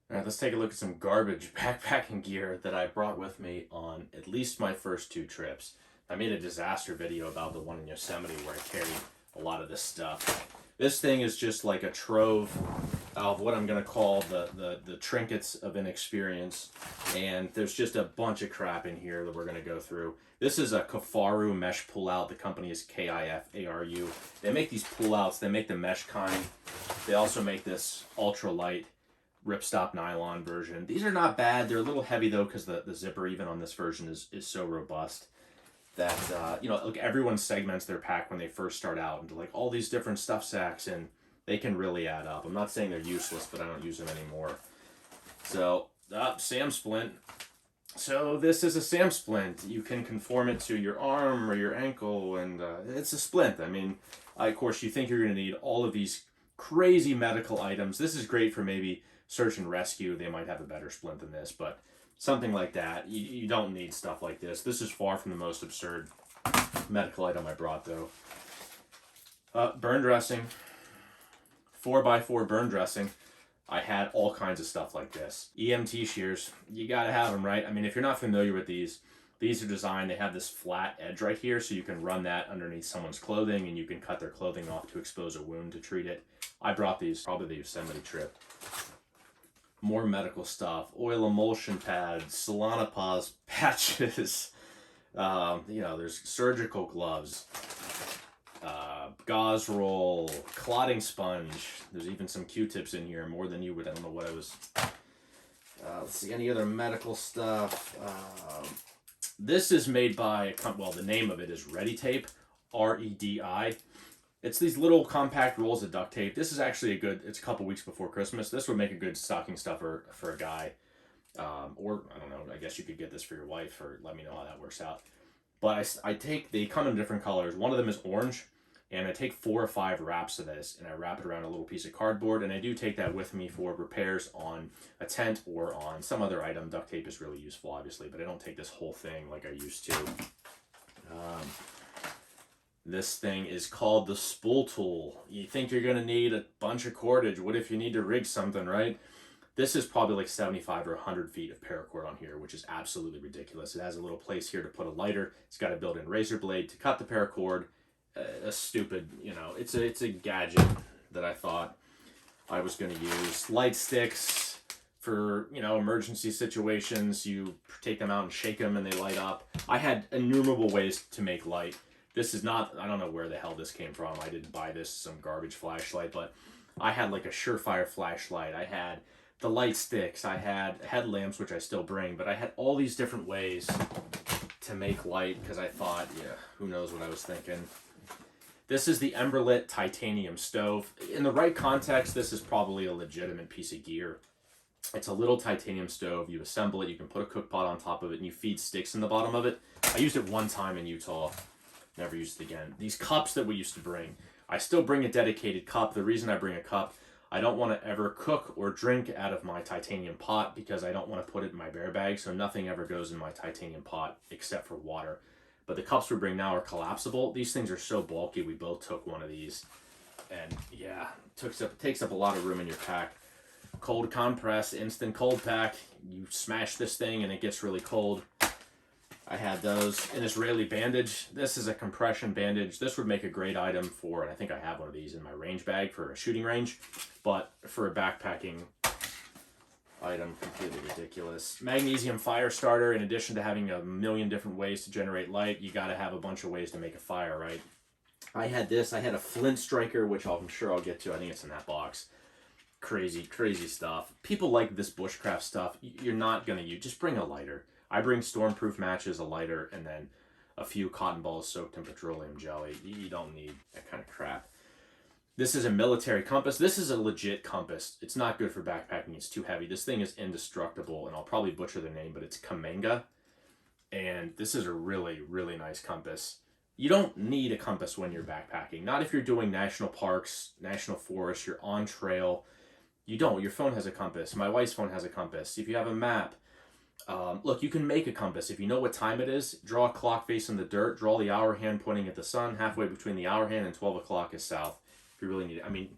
All right, let's take a look at some garbage backpacking gear that I brought with me on at least my first 2 trips. I made a disaster video about the one in Yosemite where I carried a lot of this stuff. This thing is just like a trove of what I'm going to call the trinkets of inexperience. And there's just a bunch of crap in here that we're going to go through. This is a Kefaru mesh pullout. The company is Kifaru. They make these pullouts. They make the mesh kind. They also make this ultralight ripstop nylon version. These are not bad. They're a little heavy though because the zipper even on this version is so robust that you know, like everyone segments their pack when they first start out into like all these different stuff sacks, and they can really add up. I'm not saying they're useless, but I don't use them anymore. So Sam Splint. So this is a Sam Splint. You can conform it to your arm or your ankle, and it's a splint. I mean, of course, you think you're going to need all of these crazy medical items. This is great for maybe search and rescue. They might have a better splint than this, but something like that. You don't need stuff like this. This is far from the most absurd medical item I brought, though. Burn dressing. 4x4 burn dressing. I had all kinds of stuff like this. Emt Shears. You gotta have them, right? I mean, if you're not familiar with these are designed, they have this flat edge right here, so you can run that underneath someone's clothing, and you can cut their clothing off to expose a wound to treat it. I brought these, probably the Yosemite trip. More medical stuff, oil emulsion pads, Solanopaws patches, you know, there's surgical gloves, gauze roll, clotting sponge. There's even some Q-tips in here, more than you would. I don't know what I was. Let's see, any other medical stuff. This is made by a company, well, the name of it is Ready Tape, R-E-D-I. It's these little compact rolls of duct tape. This is actually a good, it's a couple weeks before Christmas. This would make a good stocking stuffer for a guy. Or, I don't know, I guess you could get this for your wife, or let me know how that works out. But they come in different colors. One of them is orange, and I take 4 or 5 wraps of this, and I wrap it around a little piece of cardboard, and I do take that with me for repairs on a tent or on some other item. Duct tape is really useful, obviously, but I don't take this whole thing like I used to. This thing is called the Spool Tool. You think you're going to need a bunch of cordage. What if you need to rig something, right? This is probably like 75 or 100 feet of paracord on here, which is absolutely ridiculous. It has a little place here to put a lighter. It's got a built-in razor blade to cut the paracord. A stupid, you know, it's a gadget that I thought I was going to use. Light sticks for, you know, emergency situations. You take them out and shake them and they light up. I had innumerable ways to make light. This is not, I don't know where the hell this came from. I didn't buy this, some garbage flashlight, but I had like a surefire flashlight. I had the light sticks. I had headlamps, which I still bring, but I had all these different ways to make light because I thought, yeah, who knows what I was thinking. This is the Emberlit titanium stove. In the right context, this is probably a legitimate piece of gear. It's a little titanium stove. You assemble it, you can put a cook pot on top of it, and you feed sticks in the bottom of it. I used it one time in Utah. Never used it again. These cups that we used to bring, I still bring a dedicated cup. The reason I bring a cup, I don't want to ever cook or drink out of my titanium pot because I don't want to put it in my bear bag, so nothing ever goes in my titanium pot except for water. But the cups we bring now are collapsible. These things are so bulky, we both took one of these. And yeah, takes up a lot of room in your pack. Cold compress, instant cold pack. You smash this thing and it gets really cold. I had those. An Israeli bandage. This is a compression bandage. This would make a great item for, and I think I have one of these in my range bag for a shooting range, but for a backpacking item, completely ridiculous. Magnesium fire starter. In addition to having a million different ways to generate light, you got to have a bunch of ways to make a fire, right? I had this. I had a flint striker, which I'm sure I'll get to. I think it's in that box. Crazy, crazy stuff. People like this bushcraft stuff. You're not going to use. Just bring a lighter. I bring stormproof matches, a lighter, and then a few cotton balls soaked in petroleum jelly. You don't need that kind of crap. This is a military compass. This is a legit compass. It's not good for backpacking. It's too heavy. This thing is indestructible, and I'll probably butcher the name, but it's Kamenga. And this is a really, really nice compass. You don't need a compass when you're backpacking. Not if you're doing national parks, national forests, you're on trail. You don't. Your phone has a compass. My wife's phone has a compass. If you have a map, look, you can make a compass. If you know what time it is, draw a clock face in the dirt, draw the hour hand pointing at the sun. Halfway between the hour hand and 12 o'clock is south. If you really need it. I mean,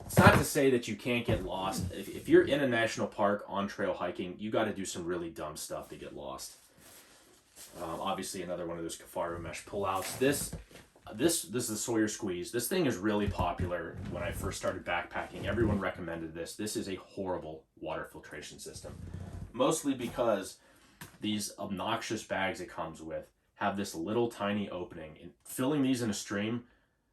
It's not to say that you can't get lost. If you're in a national park on trail hiking, you got to do some really dumb stuff to get lost. Obviously, another one of those Kefaru mesh pullouts. This is the Sawyer Squeeze. This thing is really popular. When I first started backpacking, everyone recommended this. This is a horrible water filtration system, mostly because these obnoxious bags it comes with have this little tiny opening. And filling these in a stream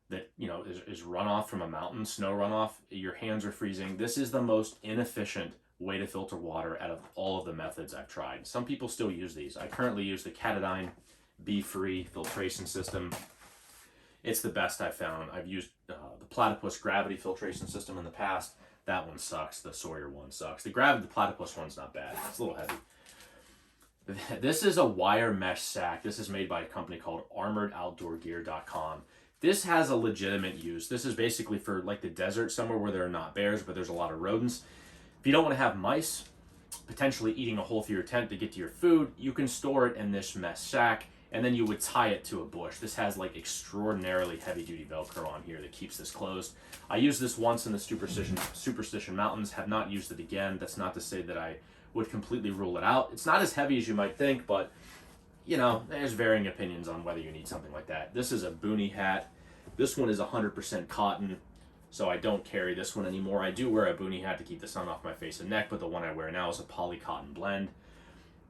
that, you know, is runoff from a mountain, snow runoff, your hands are freezing. This is the most inefficient way to filter water out of all of the methods I've tried. Some people still use these. I currently use the Katadyn Be-Free filtration system. It's the best I've found. I've used the Platypus gravity filtration system in the past. That one sucks. The Sawyer one sucks. The Platypus one's not bad. It's a little heavy. This is a wire mesh sack. This is made by a company called ArmoredOutdoorGear.com. This has a legitimate use. This is basically for like the desert, somewhere where there are not bears, but there's a lot of rodents. If you don't want to have mice potentially eating a hole through your tent to get to your food, you can store it in this mesh sack, and then you would tie it to a bush. This has like extraordinarily heavy-duty Velcro on here that keeps this closed. I used this once in the Superstition Mountains, have not used it again. That's not to say that I would completely rule it out. It's not as heavy as you might think, but you know, there's varying opinions on whether you need something like that. This is a Boonie Hat. This one is 100% cotton, so I don't carry this one anymore. I do wear a Boonie Hat to keep the sun off my face and neck, but the one I wear now is a poly cotton blend.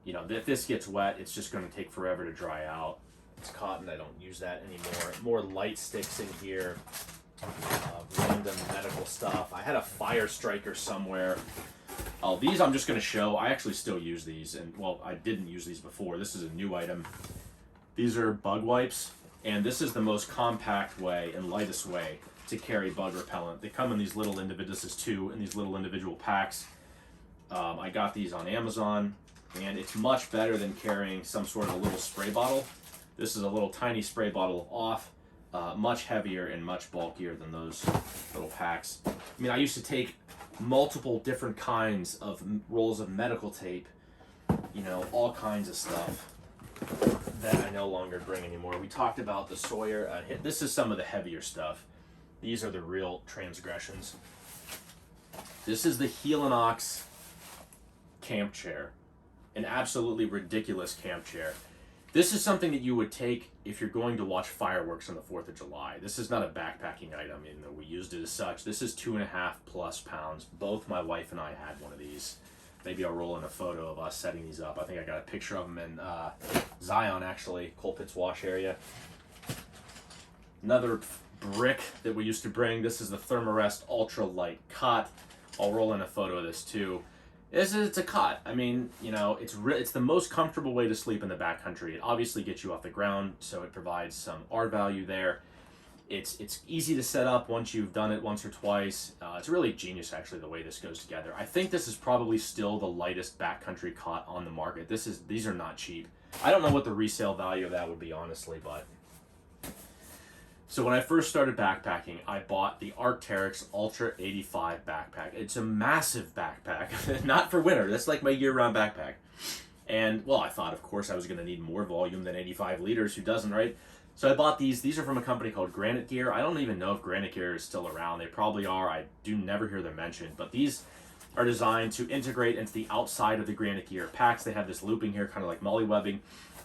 You know, if this gets wet, it's just going to take forever to dry out. It's cotton. I don't use that anymore. More light sticks in here. Random medical stuff. I had a fire striker somewhere. Oh, these I'm just going to show. I actually still use these, and well, I didn't use these before. This is a new item. These are bug wipes, and this is the most compact way and lightest way to carry bug repellent. They come in these little this is two in these little individual packs. I got these on Amazon, and it's much better than carrying some sort of a little spray bottle. This is a little tiny spray bottle off, much heavier and much bulkier than those little packs. I mean, I used to take multiple different kinds of rolls of medical tape, you know, all kinds of stuff that I no longer bring anymore. We talked about the Sawyer. This is some of the heavier stuff. These are the real transgressions. This is the Helinox camp chair, an absolutely ridiculous camp chair. This is something that you would take if you're going to watch fireworks on the 4th of July. This is not a backpacking item, even though we used it as such. This is 2.5+ pounds. Both my wife and I had one of these. Maybe I'll roll in a photo of us setting these up. I think I got a picture of them in Zion, actually, Colpitts Wash area. Another brick that we used to bring. This is the Therm-A-Rest Ultra Light Cot. I'll roll in a photo of this too. It's a cot. I mean, you know, it's the most comfortable way to sleep in the backcountry. It obviously gets you off the ground, so it provides some R value there. It's easy to set up once you've done it once or twice. It's really genius, actually, the way this goes together. I think this is probably still the lightest backcountry cot on the market. These are not cheap. I don't know what the resale value of that would be, honestly, but... So when I first started backpacking, I bought the Arterix Ultra 85 backpack. It's a massive backpack, not for winter. That's like my year-round backpack. And, well, I thought, of course, I was going to need more volume than 85 liters. Who doesn't, right? So I bought these. These are from a company called Granite Gear. I don't even know if Granite Gear is still around. They probably are. I do never hear them mentioned. But these are designed to integrate into the outside of the Granite Gear packs. They have this looping here, kind of like molly webbing.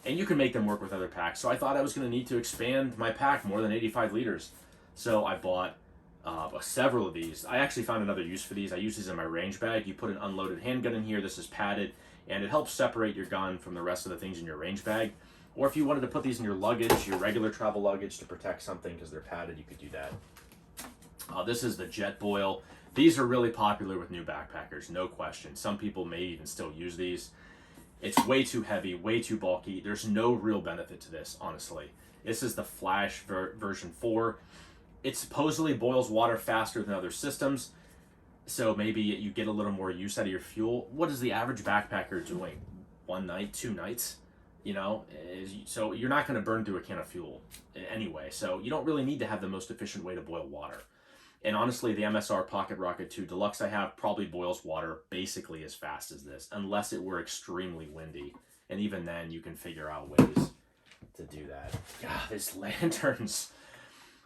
And you can make them work with other packs. So I thought I was going to need to expand my pack more than 85 liters. So I bought several of these. I actually found another use for these. I use these in my range bag. You put an unloaded handgun in here. This is padded, and it helps separate your gun from the rest of the things in your range bag. Or if you wanted to put these in your luggage, your regular travel luggage, to protect something because they're padded, you could do that. This is the Jetboil. These are really popular with new backpackers, no question. Some people may even still use these. It's way too heavy, way too bulky. There's no real benefit to this, honestly. This is the Flash version 4. It supposedly boils water faster than other systems, so maybe you get a little more use out of your fuel. What is the average backpacker doing? 1 night, 2 nights? You know, so you're not going to burn through a can of fuel anyway, so you don't really need to have the most efficient way to boil water. And honestly, the MSR Pocket Rocket 2 Deluxe I have probably boils water basically as fast as this, unless it were extremely windy. And even then, you can figure out ways to do that. God, these lanterns.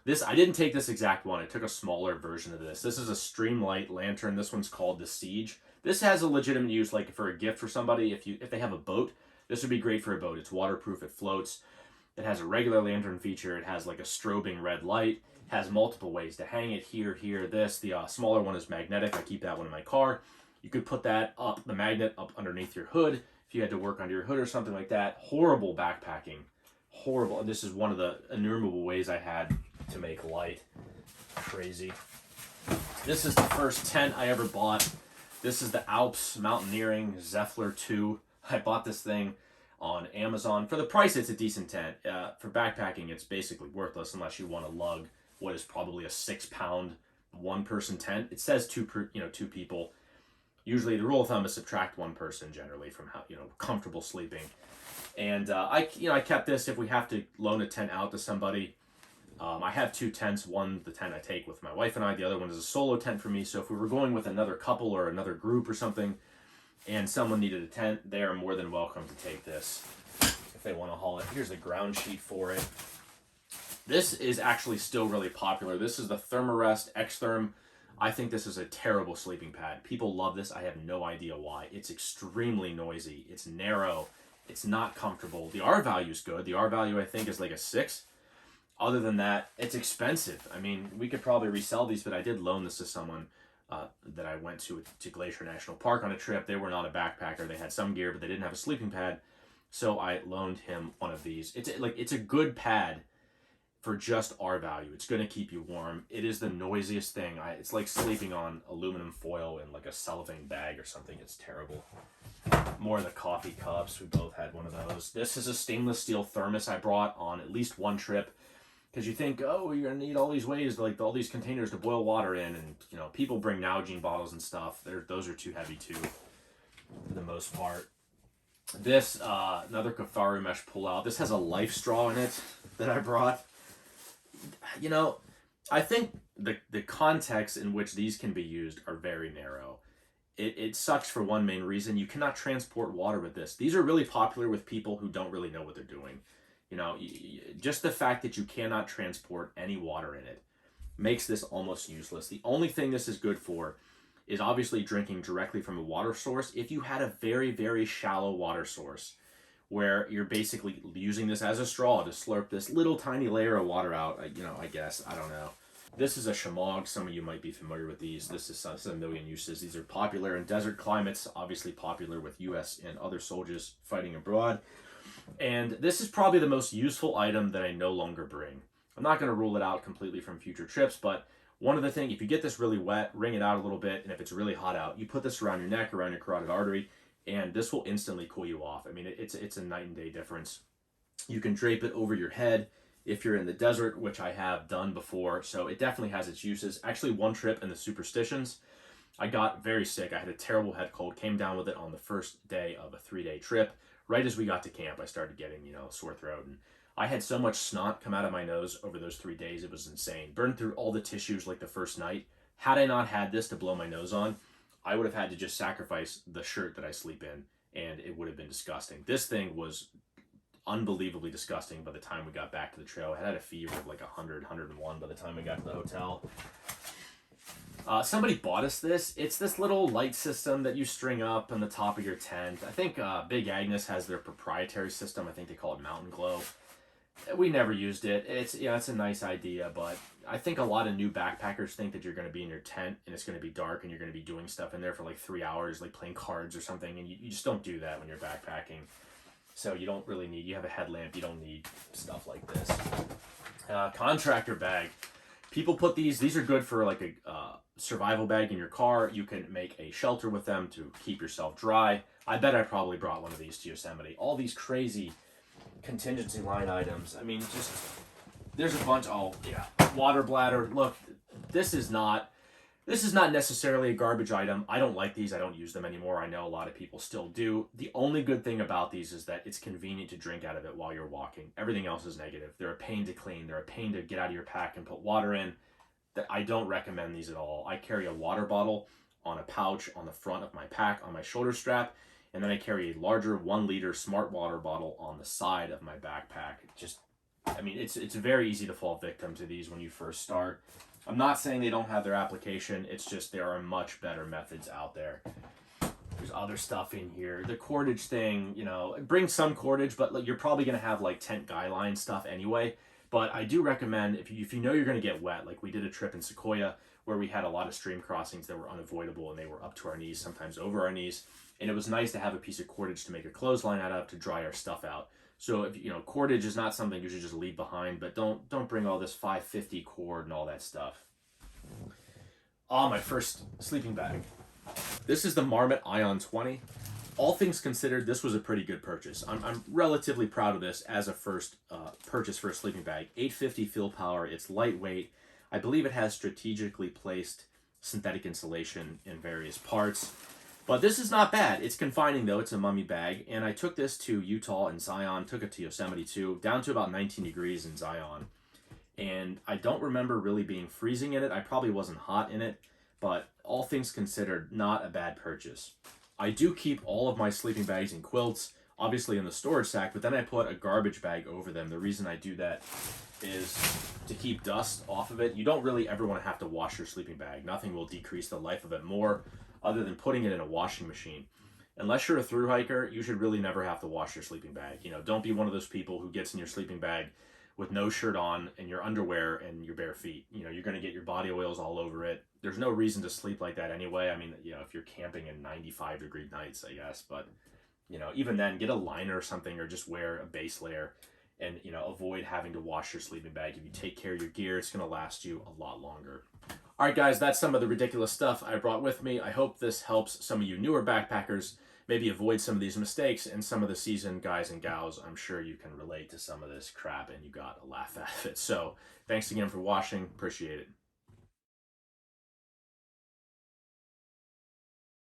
This, I didn't take this exact one. I took a smaller version of this. This is a Streamlight Lantern. This one's called the Siege. This has a legitimate use, like for a gift for somebody. If they have a boat, this would be great for a boat. It's waterproof, it floats. It has a regular lantern feature. It has like a strobing red light. It has multiple ways to hang it, here. This, the smaller one is magnetic. I keep that one in my car. You could put that up, the magnet up underneath your hood if you had to work under your hood or something like that. Horrible backpacking. Horrible. And this is one of the innumerable ways I had to make light. Crazy. This is the first tent I ever bought. This is the Alps Mountaineering Zephler 2. I bought this thing on Amazon. For the price, it's a decent tent. For backpacking, it's basically worthless unless you want to lug what is probably a 6-pound one-person tent. It says two people. Usually, the rule of thumb is subtract one person generally from how comfortable sleeping. And I kept this if we have to loan a tent out to somebody. I have 2 tents. One, the tent I take with my wife and I. The other one is a solo tent for me. So if we were going with another couple or another group or something, and someone needed a tent, they are more than welcome to take this if they want to haul it. Here's the ground sheet for it. This is actually still really popular. This is the Therm-A-Rest X-Therm. I think this is a terrible sleeping pad. People love this. I have no idea why. It's extremely noisy. It's narrow. It's not comfortable. The R value is good. The R value, I think, is like a 6. Other than that, it's expensive. I mean, we could probably resell these, but I did loan this to someone that I went to Glacier National Park on a trip. They were not a backpacker. They had some gear, but they didn't have a sleeping pad. So I loaned him one of these. It's a good pad for just R value. It's going to keep you warm. It is the noisiest thing. It's like sleeping on aluminum foil in like a cellophane bag or something. It's terrible. More of the coffee cups. We both had one of those. This is a stainless steel thermos I brought on at least one trip. Because you think, oh, you're going to need all these ways, like all these containers to boil water in. And, people bring Nalgene bottles and stuff. Those are too heavy, too, for the most part. This, another Kefaru mesh pullout. This has a life straw in it that I brought. I think the context in which these can be used are very narrow. It sucks for one main reason. You cannot transport water with this. These are really popular with people who don't really know what they're doing. Just the fact that you cannot transport any water in it makes this almost useless. The only thing this is good for is obviously drinking directly from a water source. If you had a very, very shallow water source where you're basically using this as a straw to slurp this little tiny layer of water out, I guess, I don't know. This is a shamog. Some of you might be familiar with these. This is a million uses. These are popular in desert climates, obviously popular with U.S. and other soldiers fighting abroad. And this is probably the most useful item that I no longer bring. I'm not going to rule it out completely from future trips, but one of the things, if you get this really wet, wring it out a little bit, and if it's really hot out, you put this around your neck, around your carotid artery, and this will instantly cool you off. I mean, it's a night and day difference. You can drape it over your head if you're in the desert, which I have done before, so it definitely has its uses. Actually, one trip in the Superstitions, I got very sick. I had a terrible head cold, came down with it on the first day of a 3-day trip. Right as we got to camp, I started getting, sore throat. And I had so much snot come out of my nose over those 3 days, it was insane. Burned through all the tissues like the first night. Had I not had this to blow my nose on, I would have had to just sacrifice the shirt that I sleep in, and it would have been disgusting. This thing was unbelievably disgusting by the time we got back to the trail. I had a fever of like 100, 101 by the time we got to the hotel. Somebody bought us this. It's this little light system that you string up on the top of your tent. I think Big Agnes has their proprietary system. I think they call it Mountain Glow. We never used it. It's a nice idea, but I think a lot of new backpackers think that you're going to be in your tent and it's going to be dark and you're going to be doing stuff in there for like 3 hours, like playing cards or something, and you just don't do that when you're backpacking. So you don't really need, you have a headlamp, you don't need stuff like this. Contractor bag. People put these are good for like a survival bag in your car. You can make a shelter with them to keep yourself dry. I bet I probably brought one of these to Yosemite. All these crazy contingency line items. I mean, just, there's a bunch. Oh, yeah. Water bladder. Look, this is not necessarily a garbage item. I don't like these. I don't use them anymore. I know a lot of people still do. The only good thing about these is that it's convenient to drink out of it while you're walking. Everything else is negative. They're a pain to clean. They're a pain to get out of your pack and put water in. I don't recommend these at all. I carry a water bottle on a pouch on the front of my pack on my shoulder strap, and then I carry a larger 1-liter smart water bottle on the side of my backpack. Just I mean, it's very easy to fall victim to these when you first start. I'm not saying they don't have their application. It's just there are much better methods out there. There's other stuff in here. The cordage thing, you know, bring some cordage, but like, you're probably going to have like tent guy line stuff anyway. But I do recommend, if you know you're going to get wet, like we did a trip in Sequoia where we had a lot of stream crossings that were unavoidable and they were up to our knees, sometimes over our knees. And it was nice to have a piece of cordage to make a clothesline out of to dry our stuff out. So if you know, cordage is not something you should just leave behind, but don't bring all this 550 cord and all that stuff. My first sleeping bag. This is the Marmot Ion 20. All things considered, this was a pretty good purchase. I'm relatively proud of this as a first purchase for a sleeping bag. 850 fill power, it's lightweight. I believe it has strategically placed synthetic insulation in various parts. But this is not bad. It's confining though, it's a mummy bag. And I took this to Utah and Zion, took it to Yosemite too, down to about 19 degrees in Zion. And I don't remember really being freezing in it. I probably wasn't hot in it, but all things considered, not a bad purchase. I do keep all of my sleeping bags and quilts, obviously in the storage sack, but then I put a garbage bag over them. The reason I do that is to keep dust off of it. You don't really ever want to have to wash your sleeping bag. Nothing will decrease the life of it more other than putting it in a washing machine. Unless you're a thru hiker, you should really never have to wash your sleeping bag. You know, don't be one of those people who gets in your sleeping bag with no shirt on and your underwear and your bare feet. You know, you're going to get your body oils all over it. There's no reason to sleep like that anyway. I mean, you know, if you're camping in 95-degree nights, I guess. But, you know, even then, get a liner or something, or just wear a base layer and, you know, avoid having to wash your sleeping bag. If you take care of your gear, it's going to last you a lot longer. All right, guys, that's some of the ridiculous stuff I brought with me. I hope this helps some of you newer backpackers maybe avoid some of these mistakes, and some of the seasoned guys and gals, I'm sure you can relate to some of this crap and you got a laugh out of it. So thanks again for watching. Appreciate it.